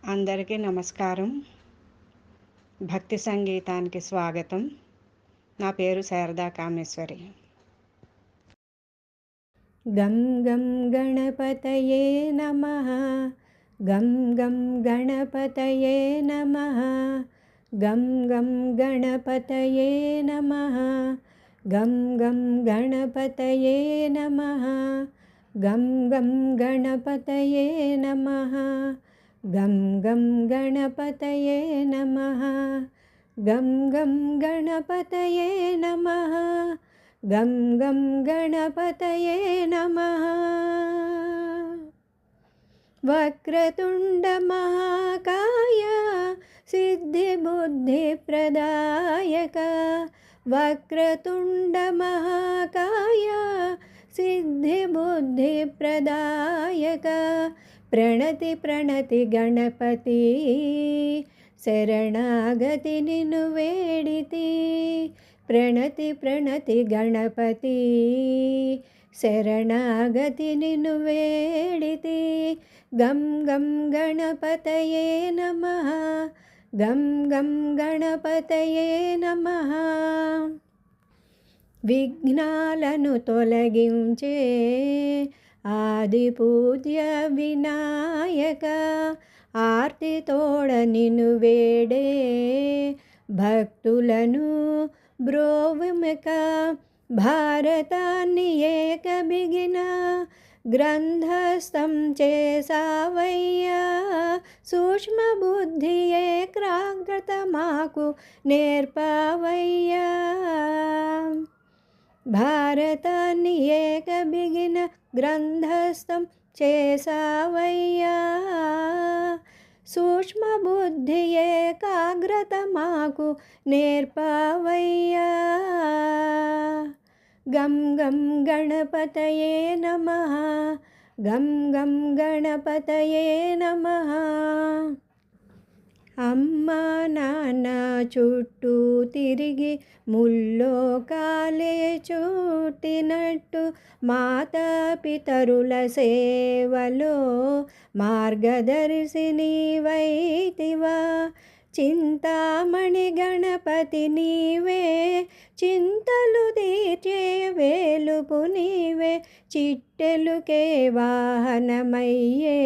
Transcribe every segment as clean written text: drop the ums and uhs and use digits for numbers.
అందరికీ నమస్కారం. భక్తి సంగీతానికి స్వాగతం. నా పేరు శారదా కామేశ్వరి. గం గం గణపతయే నమః. గం గం గణపతయే నమః. గం గం గణపతయే నమః. గం గం గణపతయే నమః. గం గం గణపతయే నమః. గం గం గణపతయే నమః. గం గం గణపతయే నమః. గం గం గణపతయే నమః. వక్రతుండ మహాకాయ సిద్ధిబుద్ధిప్రదాయక. వక్రతుండ మహాకాయ సిద్ధిబుద్ధిప్రదాయక. ప్రణతి ప్రణతి గణపతి శరణాగతి నిన్ను వేడితి. ప్రణతి ప్రణతి గణపతి శరణాగతి నిన్ను వేడితి. గం గం గణపతయే నమః. గం గం గణపతయే నమః. విఘ్నాలను తొలగించే ఆది పూజ్య వినాయక. ఆర్తి తోడ నిన్ను వేడే భక్తులను బ్రోవిమక. భారతాన్ని ఏకబిగిన గ్రంథస్థం చేసావయ్యా. సూక్ష్మ బుద్ధి ఏకాగ్రత మాకు నేర్పావయ్యా. భారతాన్ని ఏకబిగిన గ్రంథస్థం చేసావయ్యా. సూక్ష్మ బుద్ధి ఏకాగ్రత మాకు నేర్పావయ్యా. గం గం గణపతయే నమః. గం గం గణపతయే నమః. అమ్మా నాన్న చుట్టూ తిరిగి ముల్లోకాలే చుట్టినట్టు మాతా పితరుల సేవలో మార్గదర్శి నీవైతివా. చింతామణి గణపతి నీవే చింతలు తీర్చే వేలుపు నీవే. చిట్టెలుకే వాహనమయ్యే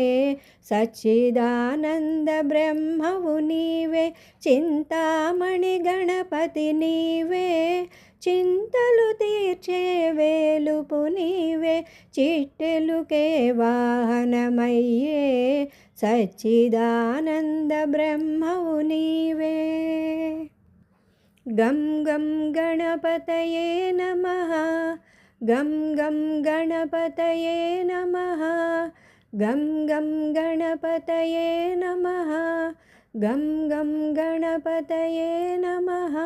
సచ్చిదానంద బ్రహ్మవు నీవే. చింతామణి గణపతి నీవే చింతలు తీర్చే వేలుపు నీవే. చిట్టెలుకే వాహనమయ్యే సచ్చిదానంద బ్రహ్మవు నీవే. గం గం గణపతయే నమః. గం గం గణపతయే నమః. గం గం గణపతయే నమః. గం గం గణపతయే నమః.